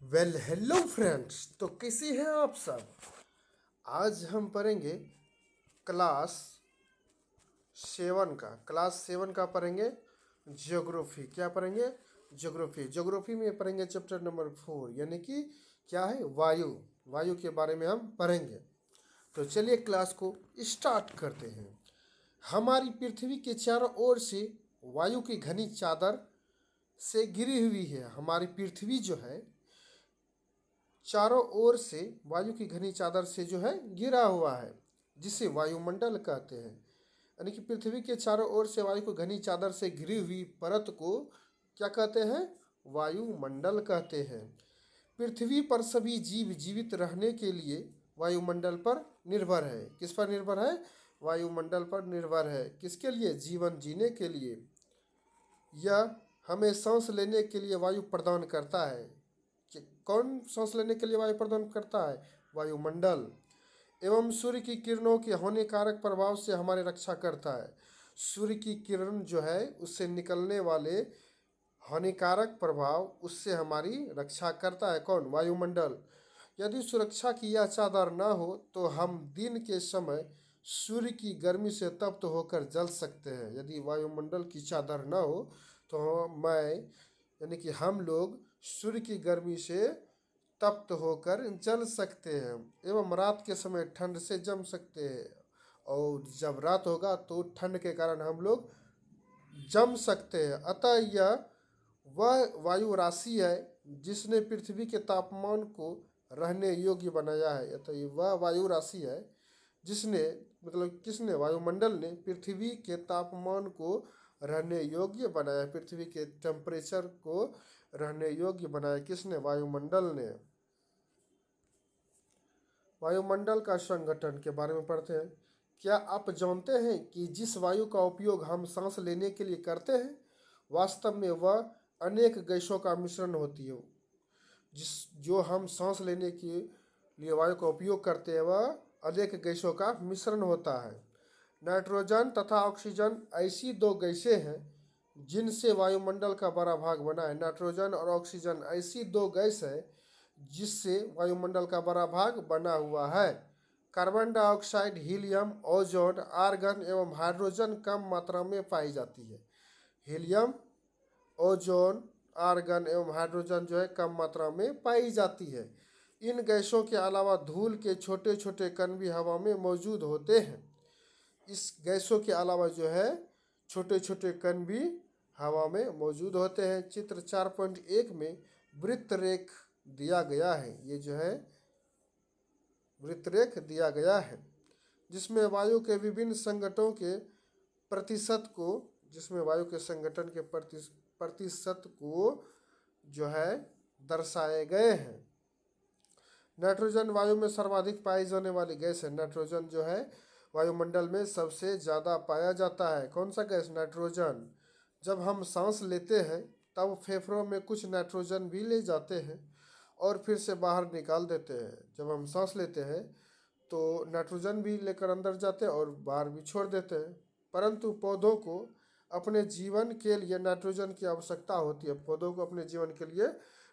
Hello friends. तो कैसे हैं आप सब। आज हम पढ़ेंगे क्लास क्लास 7 का पढ़ेंगे ज्योग्राफी। क्या पढ़ेंगे? ज्योग्राफी में पढ़ेंगे चैप्टर नंबर 4, यानी कि क्या है, वायु। वायु के बारे में हम पढ़ेंगे। तो चलिए क्लास को स्टार्ट करते हैं। हमारी पृथ्वी के चारों ओर से वायु की घनी चादर से घिरी हुई है। हमारी पृथ्वी जो है चारों ओर से वायु की घनी चादर से जो है घिरा हुआ है, जिसे वायुमंडल कहते हैं। यानी कि पृथ्वी के चारों ओर से वायु को घनी चादर से घिरी हुई परत को क्या कहते हैं? वायुमंडल कहते हैं। पृथ्वी पर सभी जीव जीवित रहने के लिए वायुमंडल पर निर्भर है। किस पर निर्भर है? वायुमंडल पर निर्भर है। किसके लिए? जीवन जीने के लिए। यह हमें सांस लेने के लिए वायु प्रदान करता है। कौन सांस लेने के लिए वायु प्रदान करता है? वायुमंडल। एवं सूर्य की किरणों के हानिकारक प्रभाव से हमारी रक्षा करता है। सूर्य की किरण जो है उससे निकलने वाले हानिकारक प्रभाव, उससे हमारी रक्षा करता है। कौन? वायुमंडल। यदि सुरक्षा की यह चादर न हो तो हम दिन के समय सूर्य की गर्मी से तप्त होकर जल सकते हैं। यदि वायुमंडल की चादर न हो तो मैं यानी कि हम लोग सूर्य की गर्मी से तप्त होकर जल सकते हैं एवं रात के समय ठंड से जम सकते हैं। और जब रात होगा तो ठंड के कारण हम लोग जम सकते हैं। अतः यह वह वायु राशि है जिसने पृथ्वी के तापमान को रहने योग्य बनाया है। अतः ये वह वायु राशि है जिसने, मतलब किसने? वायुमंडल ने पृथ्वी के तापमान को रहने योग्य बनाया। पृथ्वी के टेम्परेचर को रहने योग्य बनाया। किसने? वायुमंडल ने। वायुमंडल का संगठन के बारे में पढ़ते हैं। क्या आप जानते हैं कि जिस वायु का उपयोग हम सांस लेने के लिए करते हैं, वास्तव में वह अनेक गैसों का मिश्रण होती है। जिस जो हम सांस लेने के लिए वायु का उपयोग करते हैं वह अनेक गैसों का मिश्रण होता है। नाइट्रोजन तथा ऑक्सीजन ऐसी दो गैसें हैं जिनसे वायुमंडल का बड़ा भाग बना है। नाइट्रोजन और ऑक्सीजन ऐसी दो गैस है जिससे वायुमंडल का बड़ा भाग बना हुआ है। Carbon dioxide, helium, ozone, argon एवं हाइड्रोजन कम मात्रा में पाई जाती है। हीलियम, ओजोन, आर्गन एवं हाइड्रोजन जो है कम मात्रा में पाई जाती है। इन गैसों के अलावा धूल के छोटे छोटे कण भी हवा में मौजूद होते हैं। इस गैसों के अलावा जो है छोटे छोटे कण भी हवा में मौजूद होते हैं। चित्र 4.1 में वृत्त रेख दिया गया है। ये जो है वृत्त रेख दिया गया है जिसमें वायु के विभिन्न संगठनों के प्रतिशत को जिसमें वायु के संगठन के प्रतिशत को जो है दर्शाए गए हैं। नाइट्रोजन वायु में सर्वाधिक पाई जाने वाली गैस है। नाइट्रोजन जो है वायुमंडल में सबसे ज़्यादा पाया जाता है। कौन सा गैस? नाइट्रोजन। जब हम सांस लेते हैं तब फेफड़ों में कुछ नाइट्रोजन भी ले जाते हैं और फिर से बाहर निकाल देते हैं। जब हम सांस लेते हैं तो नाइट्रोजन भी लेकर अंदर जाते हैं और बाहर भी छोड़ देते हैं। परंतु पौधों को अपने जीवन के लिए नाइट्रोजन की आवश्यकता होती है। पौधों को अपने जीवन के लिए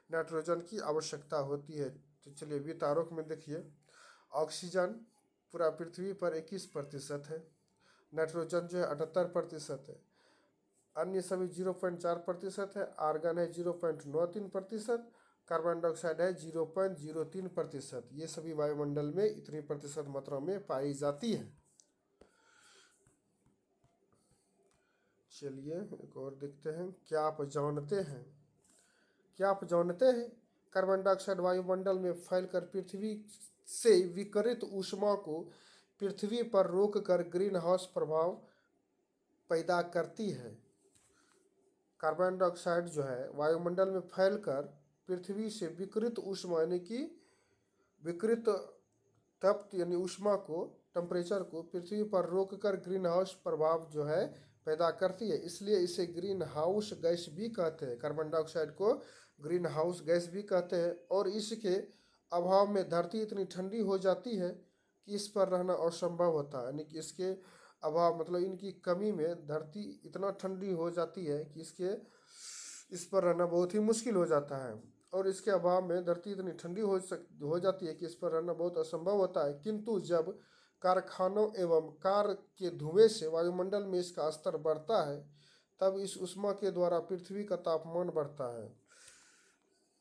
नाइट्रोजन की आवश्यकता होती है। तो चलिए वितारोक में देखिए, ऑक्सीजन पूरा पृथ्वी पर 21% है। नाइट्रोजन जो है 78% है। अन्य सभी 0.4% है। आर्गन है 0.93%। कार्बन डाइऑक्साइड है 0.03%। ये सभी वायुमंडल में इतनी प्रतिशत मात्रा में पाई जाती है। चलिए एक और देखते हैं। क्या आप जानते हैं कार्बन डाइऑक्साइड वायुमंडल में फैलकर पृथ्वी से विकिरित ऊष्मा को पृथ्वी पर रोककर ग्रीन हाउस प्रभाव पैदा करती है। कार्बन डाइऑक्साइड जो है वायुमंडल में फैलकर पृथ्वी से विकिरित ऊष्मा यानी कि विकिरित तप्त यानी ऊष्मा को, टेम्परेचर को पृथ्वी पर रोककर ग्रीन हाउस प्रभाव जो है पैदा करती है। इसलिए इसे ग्रीन हाउस गैस भी कहते हैं। कार्बन डाइऑक्साइड को ग्रीन हाउस गैस भी कहते हैं। और इसके अभाव में धरती इतनी ठंडी हो जाती है कि इस पर रहना असंभव होता है। यानी कि इसके अभाव मतलब इनकी कमी में धरती इतना ठंडी हो जाती है कि इस पर रहना बहुत ही मुश्किल हो जाता है। और इसके अभाव में धरती इतनी ठंडी हो जाती है कि इस पर रहना बहुत असंभव होता है। किंतु जब कारखानों एवं कार के धुएं से वायुमंडल में इसका स्तर बढ़ता है, तब इस उष्मा के द्वारा पृथ्वी का तापमान बढ़ता है।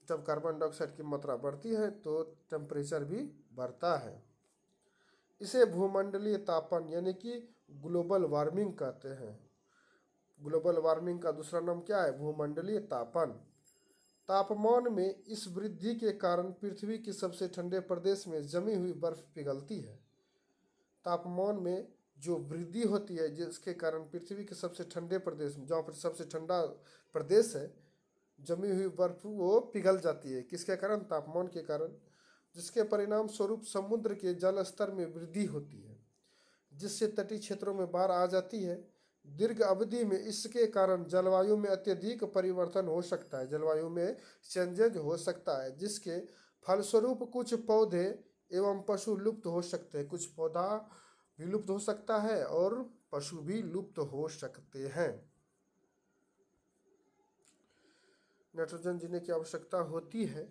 जब कार्बन डाइऑक्साइड की मात्रा बढ़ती है तो टेम्परेचर भी बढ़ता है। इसे भूमंडलीय तापन यानी कि ग्लोबल वार्मिंग कहते हैं। ग्लोबल वार्मिंग का दूसरा नाम क्या है? भूमंडलीय तापन। तापमान में इस वृद्धि के कारण पृथ्वी के सबसे ठंडे प्रदेश में जमी हुई बर्फ पिघलती है। तापमान में जो वृद्धि होती है जिसके कारण पृथ्वी के सबसे ठंडे प्रदेश में, जहाँ पर सबसे ठंडा प्रदेश है, जमी हुई बर्फ वो पिघल जाती है। किसके कारण? तापमान के कारण, जिसके परिणाम स्वरूप समुद्र के जल स्तर में वृद्धि होती है, जिससे तटीय क्षेत्रों में बाढ़ आ जाती है। दीर्घ अवधि में इसके कारण जलवायु में अत्यधिक परिवर्तन हो सकता है, जलवायु में चेंजेज हो सकता है, जिसके फलस्वरूप कुछ पौधे एवं पशु लुप्त हो सकते हैं। कुछ पौधा भी लुप्त हो सकता है और पशु भी लुप्त हो सकते हैं। नाइट्रोजन जीने की आवश्यकता होती है।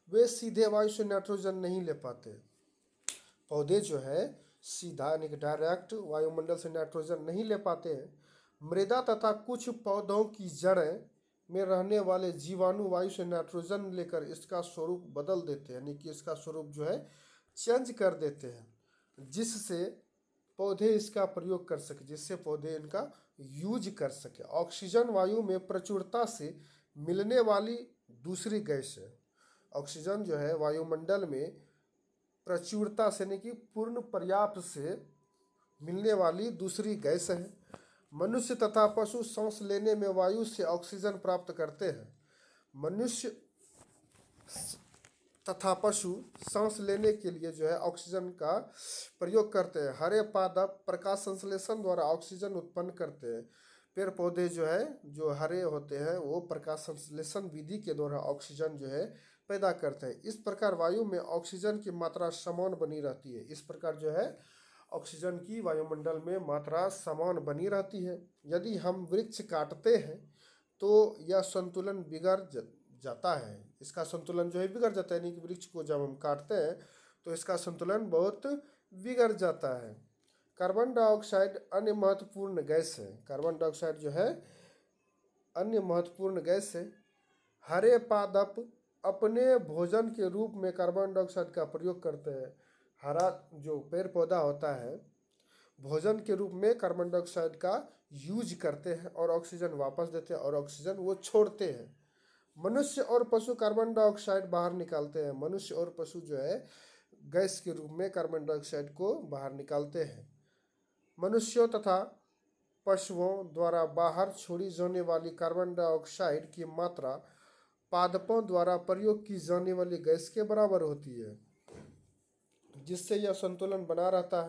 वे सीधे वायु से नाइट्रोजन नहीं ले पाते। पौधे जो है सीधा यानी कि डायरेक्ट वायुमंडल से नाइट्रोजन नहीं ले पाते हैं। मृदा तथा कुछ पौधों की जड़ें में रहने वाले जीवाणु वायु से नाइट्रोजन लेकर इसका स्वरूप बदल देते हैं, यानी कि इसका स्वरूप जो है चेंज कर देते हैं, जिससे पौधे इसका प्रयोग कर सके, जिससे पौधे इनका यूज कर सके। ऑक्सीजन वायु में प्रचुरता से मिलने वाली दूसरी गैस है। ऑक्सीजन जो है वायुमंडल में प्रचुरता से यानी कि पूर्ण पर्याप्त से मिलने वाली दूसरी गैस है। मनुष्य तथा पशु सांस लेने में वायु से ऑक्सीजन प्राप्त करते हैं। मनुष्य तथा पशु सांस लेने के लिए जो है ऑक्सीजन का प्रयोग करते हैं। हरे पादप प्रकाश संश्लेषण द्वारा ऑक्सीजन उत्पन्न करते हैं। पेड़ पौधे जो है जो हरे होते हैं वो प्रकाश संश्लेषण विधि के द्वारा ऑक्सीजन जो है पैदा करते हैं। इस प्रकार वायु में ऑक्सीजन की मात्रा समान बनी रहती है। इस प्रकार जो है ऑक्सीजन की वायुमंडल में मात्रा समान बनी रहती है। यदि हम वृक्ष काटते हैं तो यह संतुलन बिगड़ जाता है। इसका संतुलन जो है बिगड़ जाता है, यानी कि वृक्ष को जब हम काटते हैं तो इसका संतुलन बहुत बिगड़ जाता है। कार्बन डाइऑक्साइड अन्य महत्वपूर्ण गैस है। कार्बन डाइऑक्साइड जो है अन्य महत्वपूर्ण गैस है। हरे पादप अपने भोजन के रूप में कार्बन डाइऑक्साइड का प्रयोग करते हैं। हरा जो पेड़ पौधा होता है भोजन के रूप में कार्बन डाइऑक्साइड का यूज करते हैं और ऑक्सीजन वापस देते हैं और ऑक्सीजन वो छोड़ते हैं। मनुष्य और पशु कार्बन डाइऑक्साइड बाहर निकालते हैं। मनुष्य और पशु जो है गैस के रूप में कार्बन डाइऑक्साइड को बाहर निकालते हैं। मनुष्यों तथा पशुओं द्वारा बाहर छोड़ी जाने वाली कार्बन डाइऑक्साइड की मात्रा पादपों द्वारा प्रयोग की जाने वाली गैस के बराबर होती है, जिससे यह संतुलन बना रहता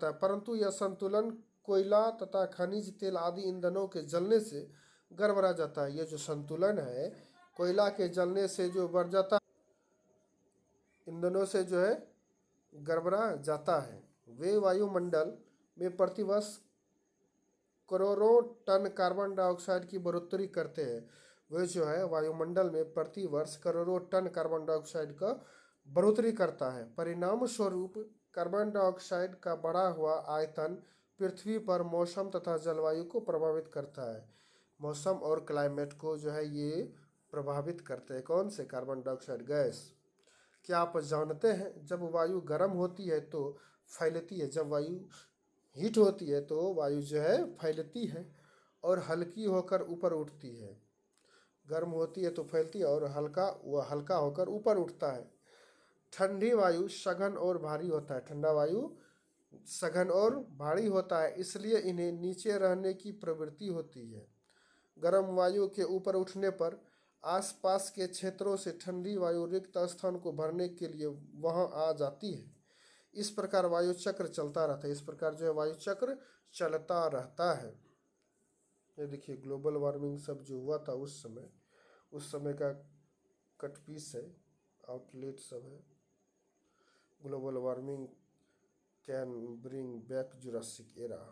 है। परंतु यह संतुलन कोयला तथा खनिज तेल आदि ईंधनों के जलने से गड़बड़ा जाता है। यह जो संतुलन है कोयला के जलने से जो बढ़ जाता है, ईंधनों से जो है गड़बड़ा जाता है। वे वायुमंडल में प्रतिवर्ष करोड़ों टन कार्बन डाइऑक्साइड की बढ़ोतरी करते हैं। वे जो है वायुमंडल में प्रति वर्ष करोड़ों टन कार्बन डाइऑक्साइड का बढ़ोतरी करता है। परिणाम स्वरूप कार्बन डाइऑक्साइड का बढ़ा हुआ आयतन पृथ्वी पर मौसम तथा जलवायु को प्रभावित करता है। मौसम और क्लाइमेट को जो है ये प्रभावित करते हैं। कौन से? Carbon dioxide gas. क्या आप जानते हैं जब वायु गर्म होती है तो फैलती है, जब वायु हीट होती है तो वायु जो है फैलती है और हल्की होकर ऊपर उठती है। गर्म होती है तो फैलती है और हल्का होकर ऊपर उठता है। ठंडी वायु सघन और भारी होता है। ठंडा वायु सघन और भारी होता है, इसलिए इन्हें नीचे रहने की प्रवृत्ति होती है। गर्म वायु के ऊपर उठने पर आसपास के क्षेत्रों से ठंडी वायु रिक्त स्थान को भरने के लिए वहां आ जाती है। इस प्रकार वायु चक्र चलता रहता है। इस प्रकार जो है वायु चक्र चलता रहता है। ये देखिए ग्लोबल वार्मिंग सब जो हुआ था उस समय का कट पीस है, आउटलेट सब है। Global warming can bring back Jurassic era.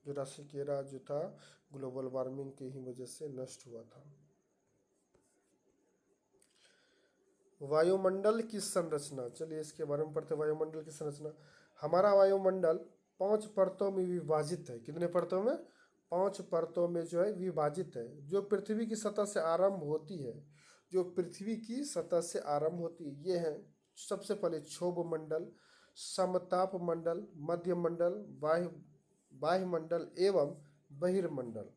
Jurassic era जो था ग्लोबल वार्मिंग की ही वजह से नष्ट हुआ था। वायुमंडल की संरचना, चलिए इसके बारे में पढ़ते हैं। वायुमंडल की संरचना, हमारा वायुमंडल 5 परतों में विभाजित है। कितने परतों में? 5 परतों में जो है विभाजित है, जो पृथ्वी की सतह से आरंभ होती है। जो पृथ्वी की सतह से आरंभ होती है ये है सबसे पहले क्षोभ मंडल, समताप मंडल, मध्य मंडल, वायुमंडल एवं बहिर्मंडल।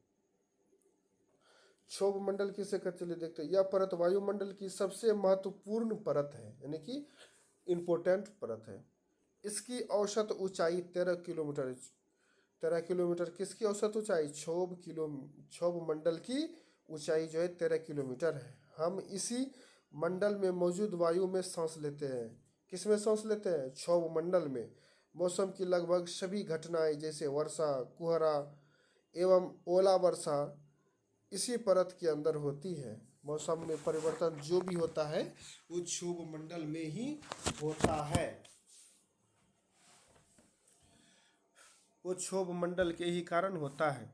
क्षोभ मंडल किसे कहते, चलिए देखते हैं। यह परत वायुमंडल की सबसे महत्वपूर्ण परत है, यानी कि इम्पोर्टेंट परत है। इसकी औसत ऊंचाई 13 किलोमीटर। 13 किलोमीटर किसकी औसत ऊंचाई? क्षोभ मंडल की ऊंचाई जो है 13 किलोमीटर है। हम इसी मंडल में मौजूद वायु में सांस लेते हैं। किस में सांस लेते हैं? क्षोभ मंडल में। मौसम की लगभग सभी घटनाएं जैसे वर्षा, कुहरा एवं ओला वर्षा इसी परत के अंदर होती है। मौसम में परिवर्तन जो भी होता है वो क्षोभ मंडल में ही होता है। वो क्षोभ मंडल के ही कारण होता है।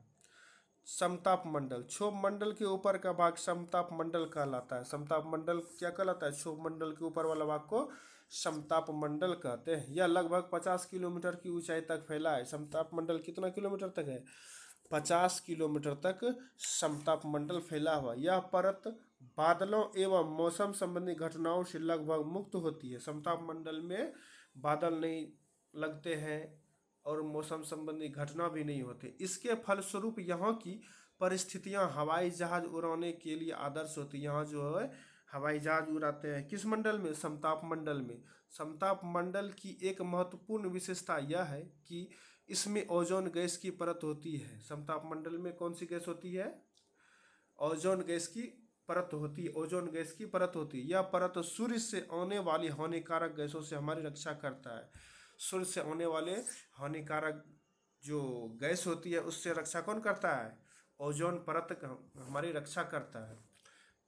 समताप मंडल, क्षोभ मंडल के ऊपर का भाग समताप मंडल कहलाता है। समताप मंडल क्या कहलाता है? क्षोभ मंडल के ऊपर वाला भाग को समताप मंडल कहते हैं। यह लगभग 50 किलोमीटर की ऊंचाई तक फैला है। समताप मंडल कितना किलोमीटर तक है? 50 किलोमीटर तक समताप मंडल फैला हुआ। यह परत बादलों एवं मौसम संबंधी घटनाओं से लगभग मुक्त होती है। समताप मंडल में बादल नहीं लगते हैं और मौसम संबंधी घटना भी नहीं होती। इसके फलस्वरूप यहाँ की परिस्थितियाँ हवाई जहाज उड़ाने के लिए आदर्श होती है। यहाँ जो है हवाई जहाज उड़ाते हैं किस मंडल में? समताप मंडल में। समताप मंडल की एक महत्वपूर्ण विशेषता यह है कि इसमें ओजोन गैस की परत होती है। समताप मंडल में कौन सी गैस होती है? ओजोन गैस की परत होती है। ओजोन गैस की परत होती है। यह परत सूर्य से आने वाली हानिकारक गैसों से हमारी रक्षा करता है। सूर्य से आने वाले हानिकारक जो गैस होती है उससे रक्षा कौन करता है? ओजोन परत हमारी रक्षा करता है।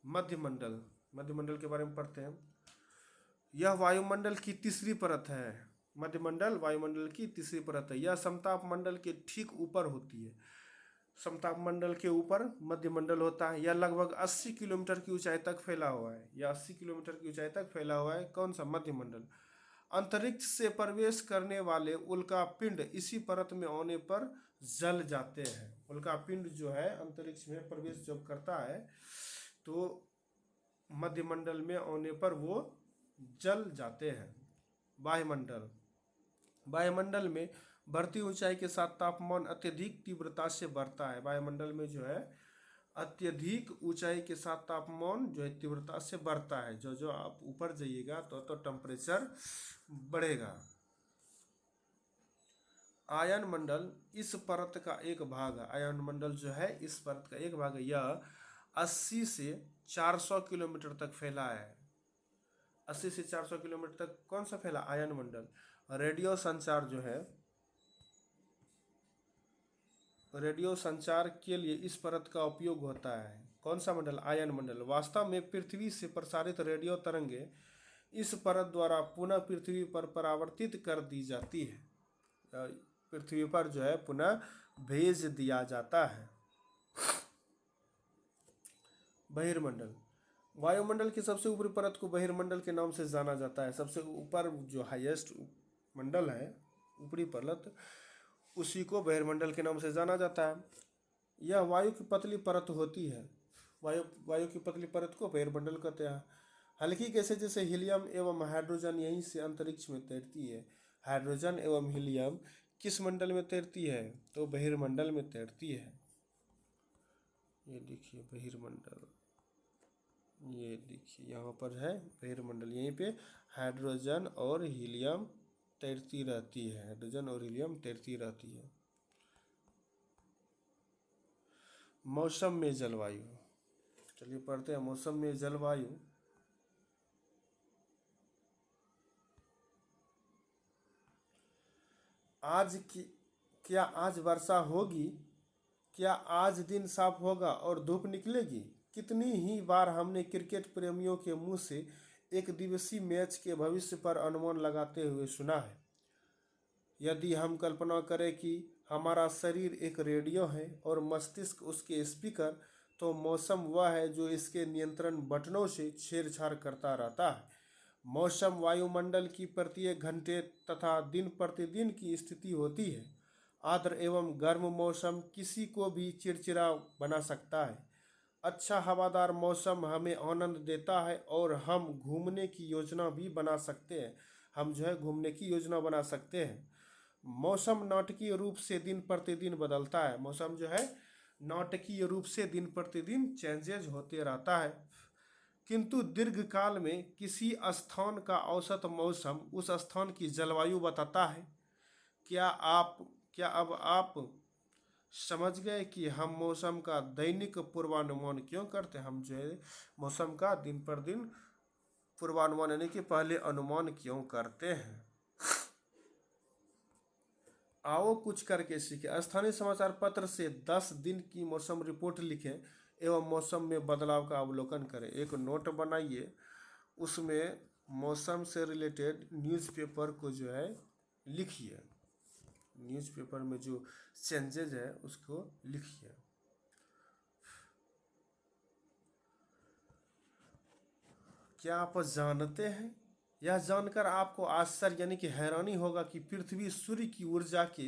मध्यमंडल, मध्यमंडल के बारे में पढ़ते हैं। यह वायुमंडल की तीसरी परत है। मध्यमंडल वायुमंडल की तीसरी परत है। यह समताप मंडल के ठीक ऊपर होती है। समताप मंडल के ऊपर मध्यमंडल होता है। यह लगभग 80 किलोमीटर की ऊंचाई तक फैला हुआ है। यह 80 किलोमीटर की ऊंचाई तक फैला हुआ है। कौन सा? मध्यमंडल। अंतरिक्ष से प्रवेश करने वाले उल्कापिंड इसी परत में आने पर जल जाते हैं। उल्कापिंड जो है अंतरिक्ष में प्रवेश जब करता है तो मध्यमंडल में आने पर वो जल जाते हैं। वायुमंडल, वायुमंडल में बढ़ती ऊंचाई के साथ तापमान अत्यधिक तीव्रता से बढ़ता है। वायुमंडल में जो है अत्यधिक ऊंचाई के साथ तापमान जो है तीव्रता से बढ़ता है। जो जो आप ऊपर जाइएगा तो टेम्परेचर बढ़ेगा। आयन मंडल इस परत का एक भाग है। आयन मंडल जो है इस परत का एक भाग है। यह 80 से 400 किलोमीटर तक फैला है। 80 से 400 किलोमीटर तक कौन सा फैला? आयन मंडल। रेडियो संचार जो है, रेडियो संचार के लिए इस परत का उपयोग होता है। कौन सा मंडल? आयन मंडल। वास्तव में पृथ्वी से प्रसारित रेडियो तरंगे इस परत द्वारा पुनः पृथ्वी पर परावर्तित कर दी जाती है। पृथ्वी पर जो है पुनः भेज दिया जाता है। बहिर्मंडल, वायुमंडल की सबसे ऊपरी परत को बहिर्मंडल के नाम से जाना जाता है। सबसे ऊपर जो हाईएस्ट मंडल है, ऊपरी परत, उसी को बहिर्मंडल के नाम से जाना जाता है। यह वायु की पतली परत होती है। वायु की पतली परत को बहिर्मंडल कहते हैं। हल्की गैसें जैसे हीलियम एवं हाइड्रोजन यहीं से अंतरिक्ष में तैरती है। हाइड्रोजन एवं हीलियम किस मंडल में तैरती है? तो बहिर्मंडल में तैरती है। ये देखिए बहिर्मंडल, ये देखिए यहाँ पर है बहिर्मंडल। यहीं पे हाइड्रोजन और हीलियम तैरती रहती है। हाइड्रोजन और हीलियम तैरती रहती है। मौसम में जलवायु, चलिए पढ़ते हैं। मौसम में जलवायु, क्या आज वर्षा होगी? क्या आज दिन साफ होगा और धूप निकलेगी? कितनी ही बार हमने क्रिकेट प्रेमियों के मुंह से एक दिवसीय मैच के भविष्य पर अनुमान लगाते हुए सुना है। यदि हम कल्पना करें कि हमारा शरीर एक रेडियो है और मस्तिष्क उसके स्पीकर, तो मौसम वह है जो इसके नियंत्रण बटनों से छेड़छाड़ करता रहता है। मौसम वायुमंडल की प्रत्येक घंटे तथा दिन प्रतिदिन की स्थिति होती है। आर्द्र एवं गर्म मौसम किसी को भी चिड़चिड़ा बना सकता है। अच्छा हवादार मौसम हमें आनंद देता है और हम घूमने की योजना भी बना सकते हैं। हम जो है घूमने की योजना बना सकते हैं। मौसम नाटकीय रूप से दिन प्रतिदिन बदलता है। मौसम जो है नाटकीय रूप से दिन प्रतिदिन चेंजेज होते रहता है, किंतु दीर्घकाल में किसी स्थान का औसत मौसम उस स्थान की जलवायु बताता है। क्या अब आप समझ गए कि हम मौसम का दैनिक पूर्वानुमान क्यों करते हैं? हम जो है मौसम का दिन पर दिन पूर्वानुमान यानी कि पहले अनुमान क्यों करते हैं। आओ कुछ करके सीखे। स्थानीय समाचार पत्र से 10 दिन की मौसम रिपोर्ट लिखें एवं मौसम में बदलाव का अवलोकन करें। एक नोट बनाइए, उसमें मौसम से रिलेटेड न्यूज़पेपर को जो है लिखिए। न्यूज़पेपर में जो चेंजेज है उसको लिखिए। क्या आप जानते हैं, यह जानकर आपको आश्चर्य यानी कि हैरानी होगा कि पृथ्वी सूर्य की ऊर्जा के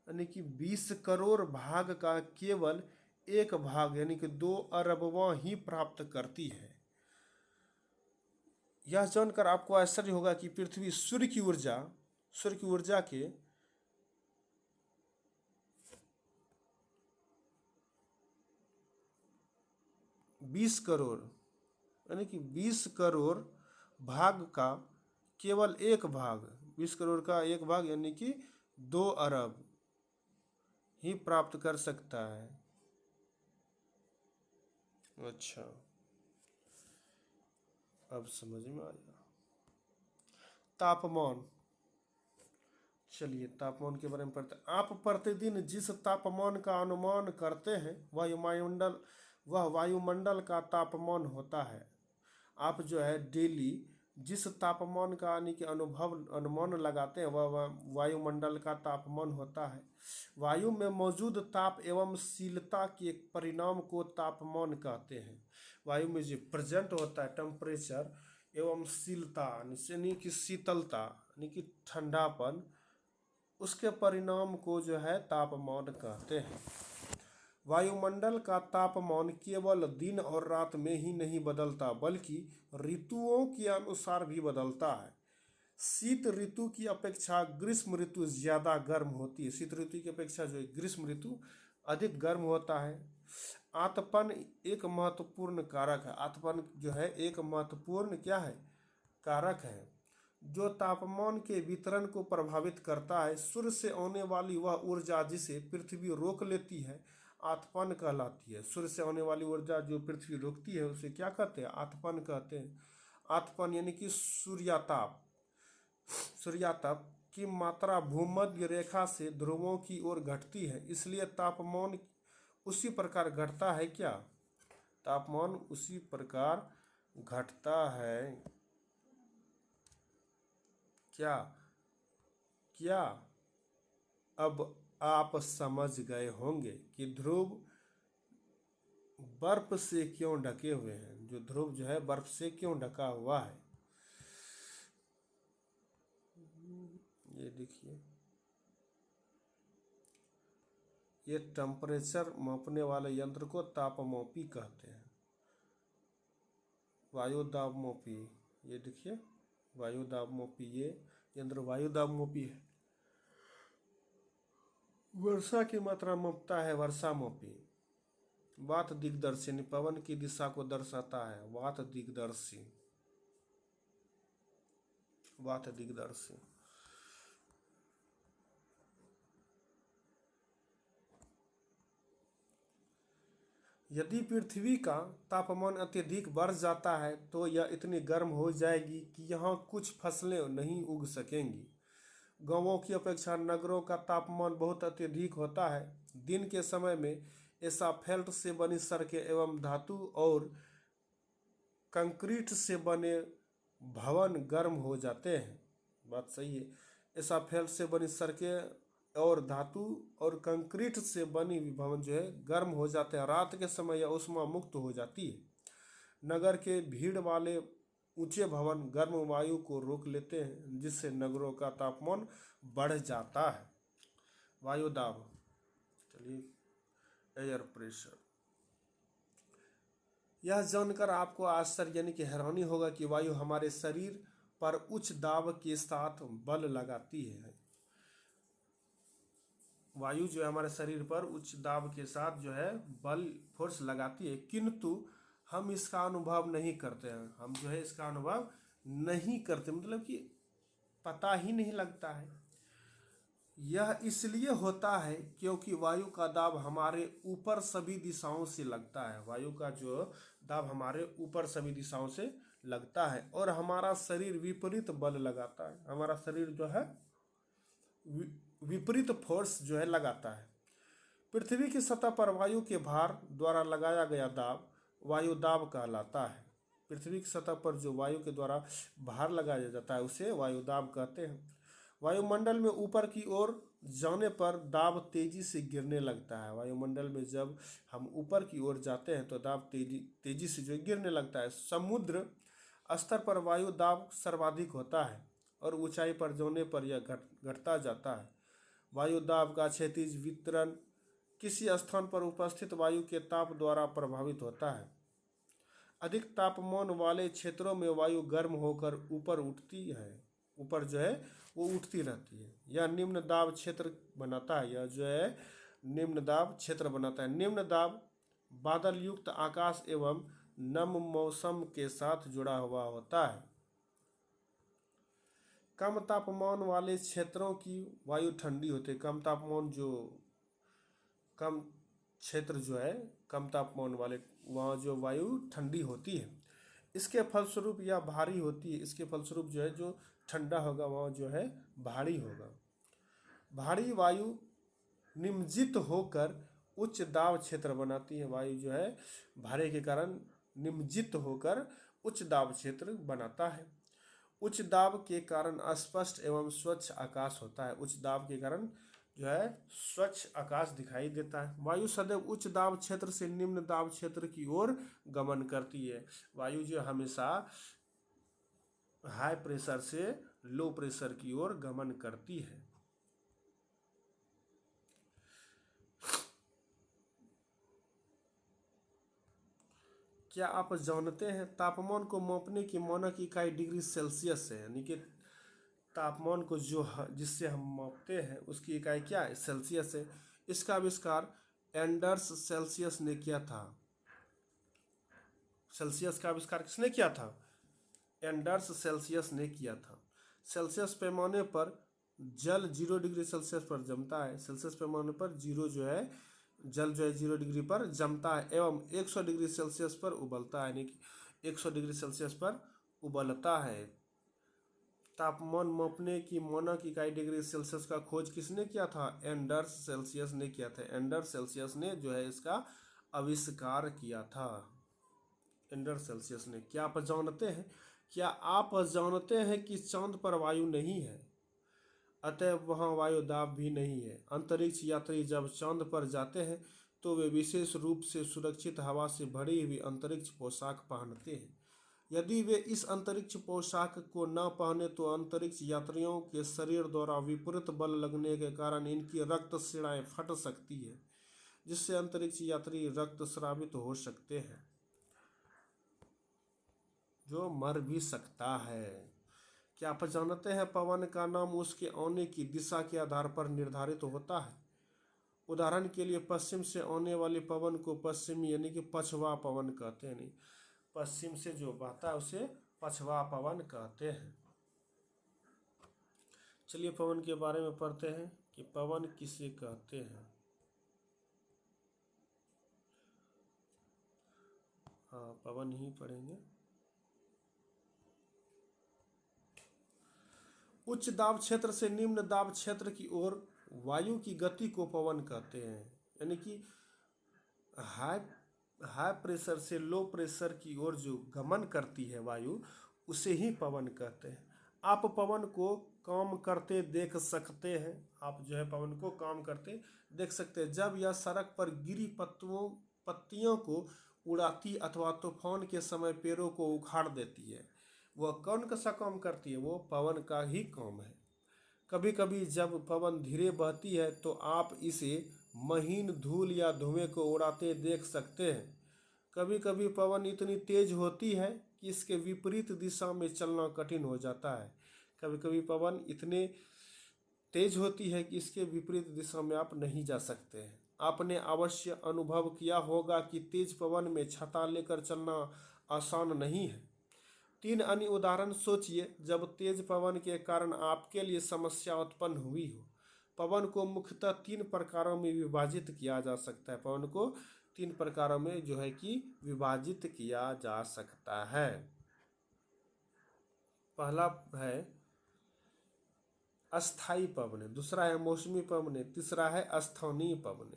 यानी कि 20 करोड़ भाग का केवल एक भाग यानी कि 2 अरबवां ही प्राप्त करती है। यह जानकर आपको आश्चर्य होगा कि पृथ्वी सूर्य की ऊर्जा के 20 करोड़ यानी कि 20 करोड़ भाग का केवल एक भाग, 20 करोड़ का एक भाग यानी कि 2 अरब ही प्राप्त कर सकता है। अच्छा, अब समझ में आया। तापमान, चलिए तापमान के बारे में पढ़ते हैं। आप प्रतिदिन जिस तापमान का अनुमान करते हैं वह वायुमंडल का तापमान होता है। आप जो है डेली जिस तापमान का यानी कि अनुमान लगाते हैं वह वायुमंडल का तापमान होता है। वायु में मौजूद ताप एवं शीलता के परिणाम को तापमान कहते हैं। वायु में जो प्रेजेंट होता है टेम्परेचर एवं शीलता यानी कि शीतलता यानी कि ठंडापन, उसके परिणाम को जो है तापमान कहते हैं। वायुमंडल का तापमान केवल दिन और रात में ही नहीं बदलता बल्कि ऋतुओं के अनुसार भी बदलता है। शीत ऋतु की अपेक्षा ग्रीष्म ऋतु ज़्यादा गर्म होती है। शीत ऋतु की अपेक्षा जो है ग्रीष्म ऋतु अधिक गर्म होता है। आतपन एक महत्वपूर्ण कारक है। आतपन जो है एक महत्वपूर्ण क्या है, कारक है, जो तापमान के वितरण को प्रभावित करता है। सूर्य से आने वाली वह ऊर्जा जिसे पृथ्वी रोक लेती है आतपन कहलाती है। सूर्य से आने वाली ऊर्जा जो पृथ्वी रोकती है उसे क्या कहते हैं, आतपन कहते हैं। आतपन यानी कि सूर्याताप की मात्रा भूमध्य रेखा से ध्रुवों की ओर घटती है, इसलिए तापमान उसी प्रकार घटता है। क्या तापमान उसी प्रकार घटता है? क्या अब आप समझ गए होंगे कि ध्रुव बर्फ से क्यों ढके हुए हैं? जो ध्रुव जो है बर्फ से क्यों ढका हुआ है? ये देखिए, ये टेम्परेचर मापने वाले यंत्र को तापमापी कहते हैं। वायुदाबमापी, ये देखिए वायुदाबमापी, ये यंत्र वायुदाबमापी है। वर्षा की मात्रा मापता है वर्षामापी। वात दिग्दर्शी पवन की दिशा को दर्शाता है। वात दिग्दर्शी यदि पृथ्वी का तापमान अत्यधिक बढ़ जाता है तो यह इतनी गर्म हो जाएगी कि यहाँ कुछ फसलें नहीं उग सकेंगी। गांवों की अपेक्षा नगरों का तापमान बहुत अत्यधिक होता है। दिन के समय में एसाफेल्ट से बनी सड़कें एवं धातु और कंक्रीट से बने भवन गर्म हो जाते हैं। बात सही है। एसाफेल्ट से बनी सड़कें और धातु और कंक्रीट से बनी हुई भवन जो है गर्म हो जाते हैं। रात के समय यह ऊष्मा मुक्त हो जाती है। नगर के भीड़ वाले ऊंचे भवन गर्म वायु को रोक लेते हैं, जिससे नगरों का तापमान बढ़ जाता है। वायु दाब, चलिए, एयर प्रेशर। यह जानकर आपको आश्चर्य यानी कि हैरानी होगा कि वायु हमारे शरीर पर उच्च दाब के साथ बल लगाती है। वायु जो है हमारे शरीर पर उच्च दाब के साथ जो है बल फोर्स लगाती है, किंतु हम इसका अनुभव नहीं करते हैं। हम जो है इसका अनुभव नहीं करते, मतलब कि पता ही नहीं लगता है। यह इसलिए होता है क्योंकि वायु का दाब हमारे ऊपर सभी दिशाओं से लगता है। वायु का जो दाब हमारे ऊपर सभी दिशाओं से लगता है और हमारा शरीर विपरीत बल लगाता है। हमारा शरीर जो है विपरीत फोर्स जो है लगाता है। पृथ्वी की सतह पर वायु के भार द्वारा लगाया गया दाब वायु दाब कहलाता है। पृथ्वी की सतह पर जो वायु के द्वारा भार लगाया जाता है उसे वायु दाब कहते हैं। वायुमंडल में ऊपर की ओर जाने पर दाब तेजी से गिरने लगता है। वायुमंडल में जब हम ऊपर की ओर जाते हैं तो दाब तेजी से जो गिरने लगता है। समुद्र स्तर पर वायु दाब सर्वाधिक होता है और ऊंचाई पर जाने पर यह घटता जाता है। वायु दाब का क्षैतिज वितरण किसी स्थान पर उपस्थित वायु के ताप द्वारा प्रभावित होता है। अधिक तापमान वाले क्षेत्रों में वायु गर्म होकर ऊपर उठती है, ऊपर जो है वो उठती रहती है। यह निम्न दाब क्षेत्र बनाता है। यह जो है निम्न दाब क्षेत्र बनाता है। निम्न दाब बादल युक्त आकाश एवं नम मौसम के साथ जुड़ा हुआ होता है। कम तापमान वाले क्षेत्रों की वायु ठंडी होती है। कम तापमान जो कम क्षेत्र जो है कम तापमान वाले, वहाँ जो वायु ठंडी होती है। इसके फलस्वरूप यह भारी होती है। इसके फलस्वरूप जो है जो ठंडा होगा वहाँ जो है भारी होगा। भारी वायु निमज्जित होकर उच्च दाब क्षेत्र बनाती है। वायु जो है भारे के कारण निमज्जित होकर उच्च दाब क्षेत्र बनाता है। उच्च दाब के कारण अस्पष्ट एवं स्वच्छ आकाश होता है। उच्च दाब के कारण जो है स्वच्छ आकाश दिखाई देता है। वायु सदैव उच्च दाब क्षेत्र से निम्न दाब क्षेत्र की ओर गमन करती है। वायु जो हमेशा हाई प्रेशर से लो प्रेशर की ओर गमन करती है। क्या आप जानते हैं तापमान को मापने की मानक इकाई डिग्री सेल्सियस है। यानी कि तापमान को जो जिससे हम मापते हैं उसकी इकाई क्या है, सेल्सियस है। इसका आविष्कार एंडर्स सेल्सियस ने किया था। सेल्सियस का आविष्कार किसने किया था, एंडर्स सेल्सियस ने किया था। सेल्सियस पैमाने पर जल 0 डिग्री सेल्सियस पर जमता है। सेल्सियस पैमाने पर जीरो जो है जल जो है 0 डिग्री पर जमता है एवं 100 डिग्री सेल्सियस पर उबलता है। यानी कि 100 डिग्री सेल्सियस पर उबलता है। तापमान मापने की मानक इकाई डिग्री सेल्सियस का खोज किसने किया था, एंडर्स सेल्सियस ने किया था। एंडर्स सेल्सियस ने जो है इसका आविष्कार किया था। एंडर्स सेल्सियस ने। क्या आप जानते हैं कि चांद पर वायु नहीं है, अतएव वहाँ वायु दाब भी नहीं है। अंतरिक्ष यात्री जब चांद पर जाते हैं तो वे विशेष रूप से सुरक्षित हवा से भरी हुई अंतरिक्ष पोशाक पहनते हैं। यदि वे इस अंतरिक्ष पोशाक को न पहने तो अंतरिक्ष यात्रियों के शरीर द्वारा विपरीत बल लगने के कारण इनकी रक्त शिराएं फट सकती है, जिससे अंतरिक्ष यात्री रक्तस्रावित हो सकते हैं, जो मर भी सकता है। क्या आप जानते हैं पवन का नाम उसके आने की दिशा के आधार पर निर्धारित होता है। उदाहरण के लिए पश्चिम से आने वाले पवन को पश्चिमी यानी कि पछवा पवन कहते हैं। नहीं, पश्चिम से जो बहता है उसे पछवा पवन कहते हैं। चलिए पवन के बारे में पढ़ते हैं कि पवन किसे कहते हैं। हाँ, पवन ही पढ़ेंगे। उच्च दाब क्षेत्र से निम्न दाब क्षेत्र की ओर वायु की गति को पवन कहते हैं। यानी कि हाई प्रेशर से लो प्रेशर की ओर जो गमन करती है वायु, उसे ही पवन कहते हैं। आप पवन को काम करते देख सकते हैं, आप जो है पवन को काम करते देख सकते हैं। जब यह सड़क पर गिरी पत्तियों को उड़ाती अथवा तूफान के समय पेड़ों को उखाड़ देती है, वह कौन सा काम करती है? वो पवन का ही काम है। कभी कभी जब पवन धीरे बहती है तो आप इसे महीन धूल या धुएं को उड़ाते देख सकते हैं। कभी कभी पवन इतनी तेज होती है कि इसके विपरीत दिशा में चलना कठिन हो जाता है। कभी कभी पवन इतने तेज होती है कि इसके विपरीत दिशा में आप नहीं जा सकते हैं। आपने अवश्य अनुभव किया होगा कि तेज पवन में छाता लेकर चलना आसान नहीं है। 3 अन्य उदाहरण सोचिए जब तेज पवन के कारण आपके लिए समस्या उत्पन्न हुई हो। पवन को मुख्यतः 3 प्रकारों में विभाजित किया जा सकता है। पवन को 3 प्रकारों में जो है कि विभाजित किया जा सकता है। पहला है अस्थाई पवन, दूसरा है मौसमी पवन, तीसरा है स्थानीय पवन।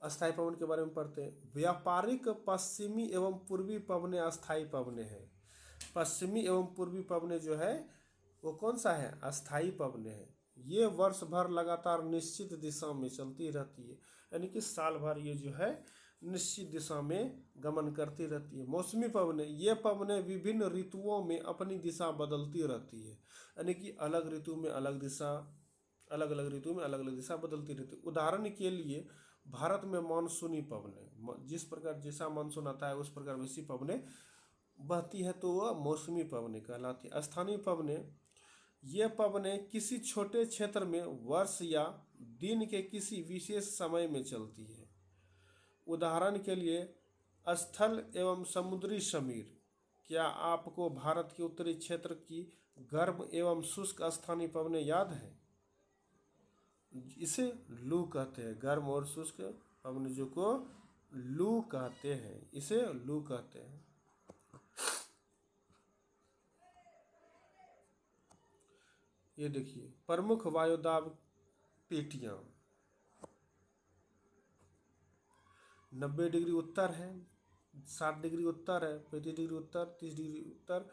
अस्थाई पवन के बारे में पढ़ते हैं। व्यापारिक पश्चिमी एवं पूर्वी पवन अस्थाई पवन है। पश्चिमी एवं पूर्वी पवन जो है वो कौन सा है? अस्थाई पवन है। ये वर्ष भर लगातार निश्चित दिशा में चलती रहती है, यानी कि साल भर ये जो है निश्चित दिशा में गमन करती रहती है। मौसमी पवन, ये पवन विभिन्न ऋतुओं में अपनी दिशा बदलती रहती है, यानी कि अलग ऋतु में अलग दिशा, अलग अलग ऋतु में अलग अलग दिशा बदलती रहती है। उदाहरण के लिए भारत में मानसूनी पवनें, जिस प्रकार जैसा मानसून आता है उस प्रकार वैसी पवनें बहती है तो वह मौसमी पवनें कहलाती है। स्थानीय पवनें, ये पवनें किसी छोटे क्षेत्र में वर्ष या दिन के किसी विशेष समय में चलती है। उदाहरण के लिए स्थल एवं समुद्री समीर। क्या आपको भारत के उत्तरी क्षेत्र की गर्म एवं शुष्क स्थानीय पवनें याद है? इसे लू कहते हैं। गर्म और शुष्क पवन जो को लू कहते हैं, इसे लू कहते हैं। ये देखिए प्रमुख वायुदाब पेटियां 90 डिग्री उत्तर है, 60 डिग्री उत्तर है, 35 डिग्री उत्तर, 30 डिग्री उत्तर,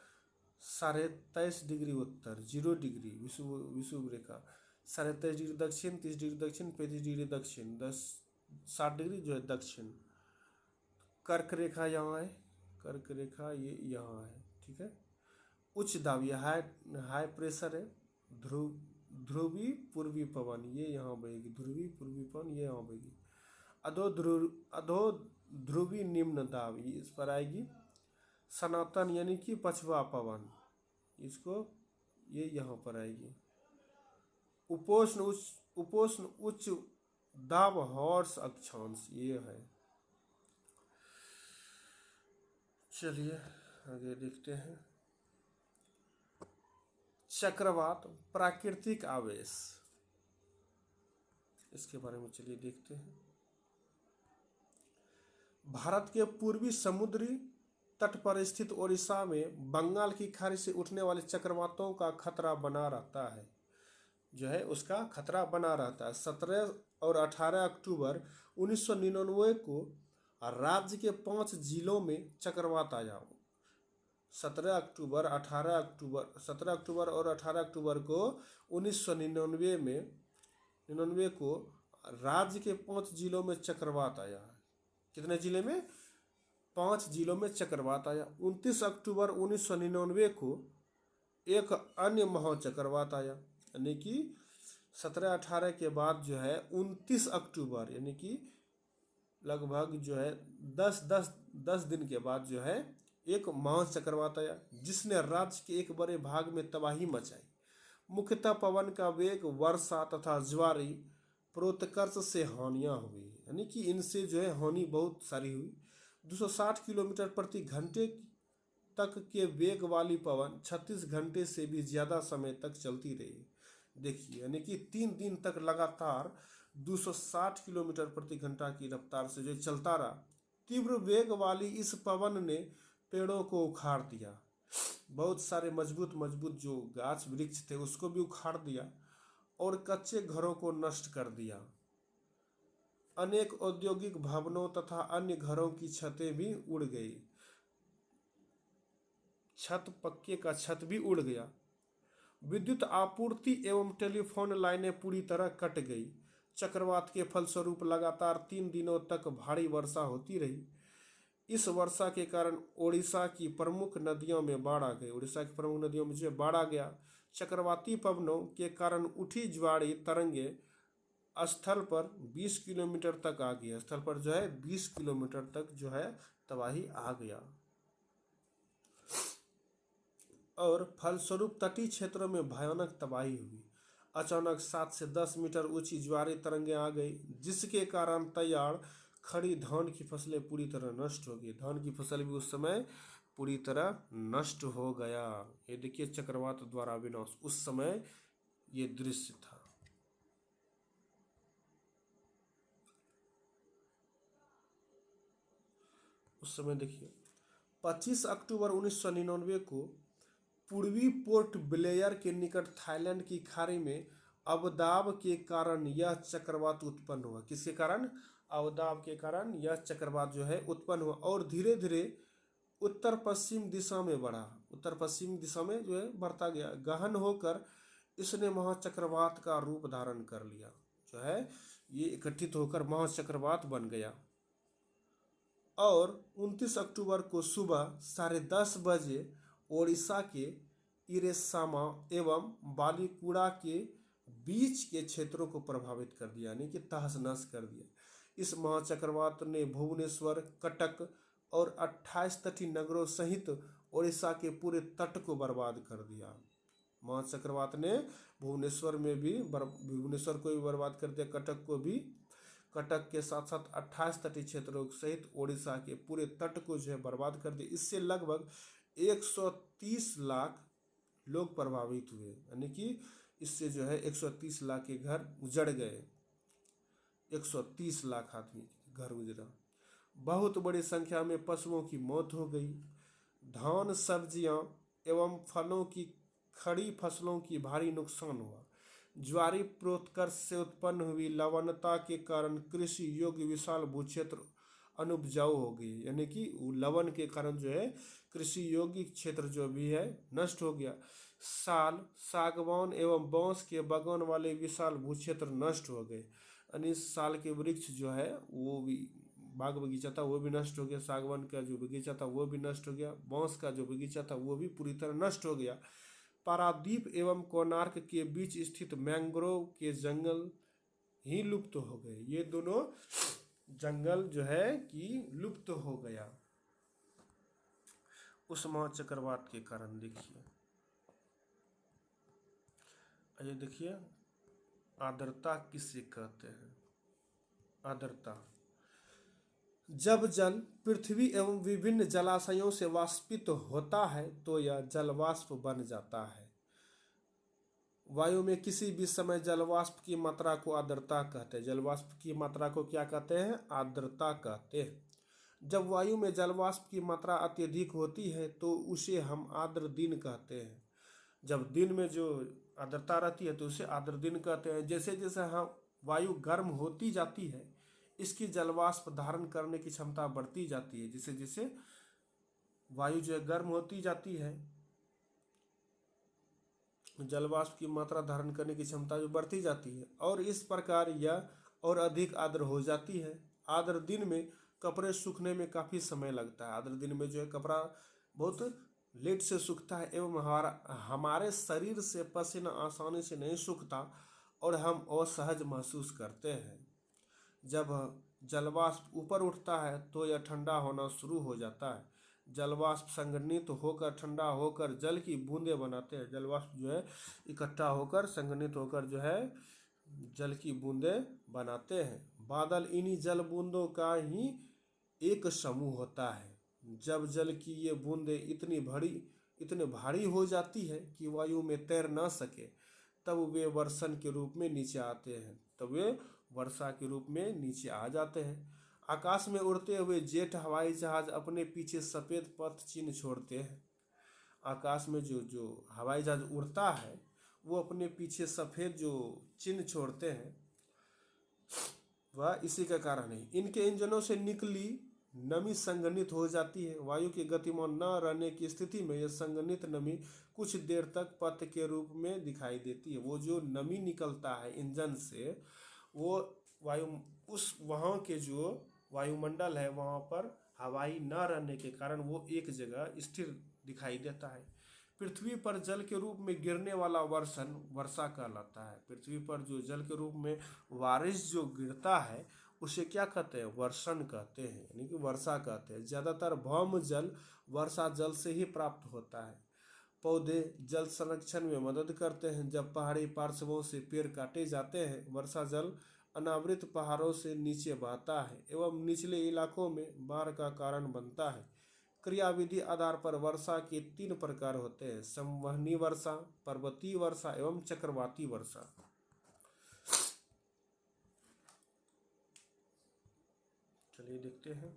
23.5 डिग्री उत्तर, 0 डिग्री विषुव रेखा, 23.5 डिग्री दक्षिण, 30 डिग्री दक्षिण, 35 डिग्री दक्षिण, 60 डिग्री जो है दक्षिण। कर्क रेखा यहाँ है, कर्क रेखा ये यहाँ है, ठीक है। उच्च दाब, ये हाई प्रेशर है। ध्रुवी पूर्वी पवन ये यहाँ बहेगी, ध्रुवी पूर्वी पवन ये यहाँ बहेगी। अधो ध्रुवी निम्न दाब ये इस पर आएगी। सनातन यानी कि पछवा पवन, इसको ये यहाँ पर आएगी। उपोष्ण उच्च दाब हॉर्स अक्षांश ये है। चलिए आगे देखते हैं। चक्रवात प्राकृतिक आवेश, इसके बारे में चलिए देखते हैं। भारत के पूर्वी समुद्री तट पर स्थित ओडिशा में बंगाल की खाड़ी से उठने वाले चक्रवातों का खतरा बना रहता है, जो है उसका खतरा बना रहता है। 17 और 18 अक्टूबर 1999 को राज्य के 5 जिलों में चक्रवात आया। 17 अक्टूबर और 18 अक्टूबर को 1999 को राज्य के 5 जिलों में चक्रवात आया। कितने जिले में? 5 जिलों में चक्रवात आया। 29 अक्टूबर 1999 को एक अन्य महाचक्रवात आया, यानी कि 17-18 के बाद जो है 29 अक्टूबर यानी कि लगभग जो है 10 दिन के बाद जो है एक महाचक्रवात आया, जिसने राज्य के एक बड़े भाग में तबाही मचाई। मुख्यतः पवन का वेग, वर्षा तथा ज्वारी प्रोत्कर्ष से हानियां हुई, यानी कि इनसे जो है हानि बहुत सारी हुई। 260 किलोमीटर प्रति घंटे तक के वेग वाली पवन 36 घंटे से भी ज़्यादा समय तक चलती रही। देखिए, यानी कि 3 दिन तक लगातार 260 किलोमीटर प्रति घंटा की रफ्तार से जो चलता रहा। तीव्र वेग वाली इस पवन ने पेड़ों को उखाड़ दिया, बहुत सारे मजबूत जो गाछ वृक्ष थे उसको भी उखाड़ दिया और कच्चे घरों को नष्ट कर दिया। अनेक औद्योगिक भवनों तथा अन्य घरों की छतें भी उड़ गई। पक्के का छत भी उड़ गया। विद्युत आपूर्ति एवं टेलीफोन लाइनें पूरी तरह कट गई। चक्रवात के फलस्वरूप लगातार 3 दिनों तक भारी वर्षा होती रही। इस वर्षा के कारण ओडिशा की प्रमुख नदियों में बाढ़ आ गई। उड़ीसा की प्रमुख नदियों में जो बाढ़ आ गया। चक्रवाती पवनों के कारण उठी ज्वारी तरंगे स्थल पर 20 किलोमीटर तक आ गई। स्थल पर जो है 20 किलोमीटर तक जो है तबाही आ गया और फलस्वरूप तटीय क्षेत्रों में भयानक तबाही हुई। अचानक 7 से 10 मीटर ऊंची ज्वारी तरंगें आ गई, जिसके कारण तैयार खड़ी धान की फसलें पूरी तरह नष्ट हो गई। धान की फसल भी उस समय पूरी तरह नष्ट हो गया। ये देखिए चक्रवात द्वारा विनाश, उस समय ये दृश्य था। उस समय देखिए 25 अक्टूबर 1999 को पूर्वी पोर्ट ब्लेयर के निकट थाईलैंड की खाड़ी में अवदाब के कारण यह चक्रवात उत्पन्न हुआ। किसके कारण? अवदाब के कारण यह चक्रवात जो है उत्पन्न हुआ और धीरे धीरे उत्तर पश्चिम दिशा में बढ़ा। उत्तर पश्चिम दिशा में जो है बढ़ता गया। गहन होकर इसने महाचक्रवात का रूप धारण कर लिया। जो है ये इकट्ठित होकर महाचक्रवात बन गया और 29 अक्टूबर को सुबह 10:30 बजे ओडिशा के इरेसामा एवं बालीकुड़ा के बीच के क्षेत्रों को प्रभावित कर दिया, यानी कि तहस नहस कर दिया। इस महाचक्रवात ने भुवनेश्वर, कटक और 28 तटीय नगरों सहित ओडिशा के पूरे तट को बर्बाद कर दिया। महाचक्रवात ने भुवनेश्वर को भी बर्बाद कर दिया, कटक को भी। कटक के साथ साथ 28 तटीय क्षेत्रों सहित ओडिशा के पूरे तट को जो है बर्बाद कर दिया। इससे लगभग 130 लाख लोग प्रभावित हुए, यानी कि इससे जो है 130 लाख के घर उजड़ गए। 130 लाख आदमी घर उजड़ा। बहुत बड़ी संख्या में पशुओं की मौत हो गई। धान, सब्जियां एवं फलों की खड़ी फसलों की भारी नुकसान हुआ। ज्वारी प्रोत्कर्ष से उत्पन्न हुई लवणता के कारण कृषि योग्य विशाल भूक्षेत्र अनुपजाऊ हो गई, यानी कि लवण के कारण जो है कृषि योग्य क्षेत्र जो भी है नष्ट हो गया। साल, सागवान एवं बांस के बगान वाले विशाल भूक्षेत्र नष्ट हो गए, यानी साल के वृक्ष जो है वो भी, बाग बगीचा था वो भी नष्ट हो गया। सागवान का जो बगीचा था वो भी नष्ट हो गया। बांस का जो बगीचा था वो भी पूरी तरह नष्ट हो गया। पारादीप एवं कोणार्क के बीच स्थित मैंग्रोव के जंगल ही लुप्त हो गए। ये दोनों जंगल जो है कि लुप्त हो गया उस महाचक्रवात के कारण। देखिए आर्द्रता किसे कहते हैं? आर्द्रता, जब जल पृथ्वी एवं विभिन्न जलाशयों से वाष्पित होता है तो यह जलवाष्प बन जाता है। वायु में किसी भी समय जलवाष्प की मात्रा को आर्द्रता कहते हैं। जलवाष्प की मात्रा को क्या कहते हैं? आर्द्रता कहते हैं। जब वायु में जलवाष्प की मात्रा अत्यधिक होती है तो उसे हम आर्द्र दिन कहते हैं। जब दिन में जो आर्द्रता रहती है तो उसे आर्द्र दिन कहते हैं। जैसे जैसे हम वायु गर्म होती जाती है, इसकी जलवाष्प धारण करने की क्षमता बढ़ती जाती है। जैसे जैसे वायु जो है गर्म होती जाती है, जलवाष्प की मात्रा धारण करने की क्षमता जो बढ़ती जाती है और इस प्रकार यह और अधिक आर्द्र हो जाती है। आर्द्र दिन में कपड़े सूखने में काफ़ी समय लगता है। आर्द्र दिन में जो है कपड़ा बहुत लेट से सूखता है एवं हमारे शरीर से पसीना आसानी से नहीं सूखता और हम असहज महसूस करते हैं। जब जलवाष्प ऊपर उठता है तो यह ठंडा होना शुरू हो जाता है। जलवाष्प संघनित होकर ठंडा होकर जल की बूंदें बनाते हैं। जलवाष्प जो है इकट्ठा होकर संघनित होकर जो है जल की बूंदें बनाते हैं। बादल इन्हीं जल बूंदों का ही एक समूह होता है। जब जल की ये बूंदें इतने भारी हो जाती है कि वायु में तैर ना सके तब वे वर्षण के रूप में नीचे आते हैं। तब वे वर्षा के रूप में नीचे आ जाते हैं। आकाश में उड़ते हुए जेट हवाई जहाज अपने पीछे सफ़ेद पथ चिन्ह छोड़ते हैं। आकाश में जो हवाई जहाज उड़ता है वो अपने पीछे सफ़ेद जो चिन्ह छोड़ते हैं वह इसी का कारण है। इनके इंजनों से निकली नमी संघनित हो जाती है। वायु के गतिमान न रहने की स्थिति में यह संघनित नमी कुछ देर तक पथ के रूप में दिखाई देती है। वो जो नमी निकलता है इंजन से, वो वायु उस वहाँ के जो वायुमंडल है वहाँ पर हवाई न रहने के कारण वो एक जगह स्थिर दिखाई देता है। पृथ्वी पर जल के रूप में गिरने वाला वर्षण वर्षा कहलाता है। पृथ्वी पर जो जल के रूप में बारिश जो गिरता है उसे क्या कहते हैं? वर्षण कहते हैं, यानी कि वर्षा कहते हैं। ज़्यादातर भौम जल वर्षा जल से ही प्राप्त होता है। पौधे जल संरक्षण में मदद करते हैं। जब पहाड़ी पार्श्वों से पेड़ काटे जाते हैं, वर्षा जल अनावृत पहाड़ों से नीचे बहता है एवं निचले इलाकों में बाढ़ का कारण बनता है। क्रियाविधि आधार पर वर्षा के 3 प्रकार होते हैं: संवहनी वर्षा, पर्वतीय वर्षा एवं चक्रवाती वर्षा। चलिए देखते हैं।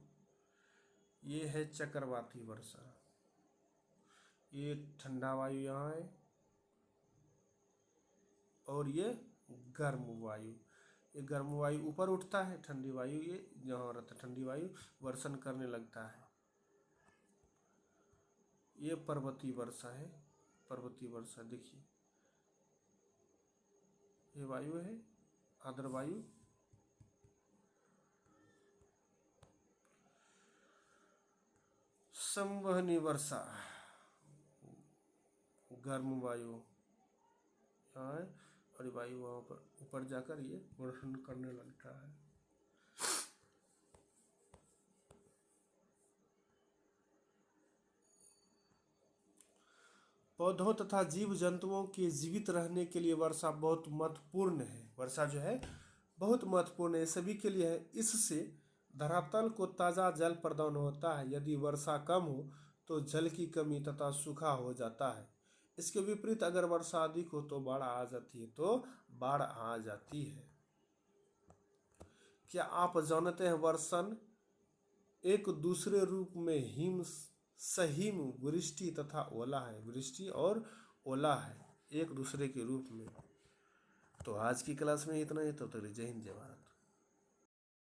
ये है चक्रवाती वर्षा। ये ठंडा वायु यहाँ है और ये गर्म वायु। ये गर्म वायु ऊपर उठता है, ठंडी वायु ये यहाँ रहता है, ठंडी वायु वर्षण करने लगता है। ये पर्वतीय वर्षा है। पर्वतीय वर्षा देखिए, ये वायु है आर्द्र वायु। संवहनी वर्षा गर्म वायु यहाँ है और वायु वहाँ पर ऊपर जाकर ये वर्षण करने लगता है। पौधों तथा जीव जंतुओं के जीवित रहने के लिए वर्षा बहुत महत्वपूर्ण है। वर्षा जो है बहुत महत्वपूर्ण है, सभी के लिए है। इससे धरातल को ताज़ा जल प्रदान होता है। यदि वर्षा कम हो तो जल की कमी तथा सूखा हो जाता है। इसके विपरीत अगर वर्षा अधिक हो तो बाढ़ आ जाती है, बाढ़ आ जाती है। क्या आप जानते हैं वर्षण एक दूसरे रूप में हिम, सहिम, वृष्टि तथा ओला है। वृष्टि और ओला है एक दूसरे के रूप में। तो आज की क्लास में इतना ही। तो जय हिंद जय भारत।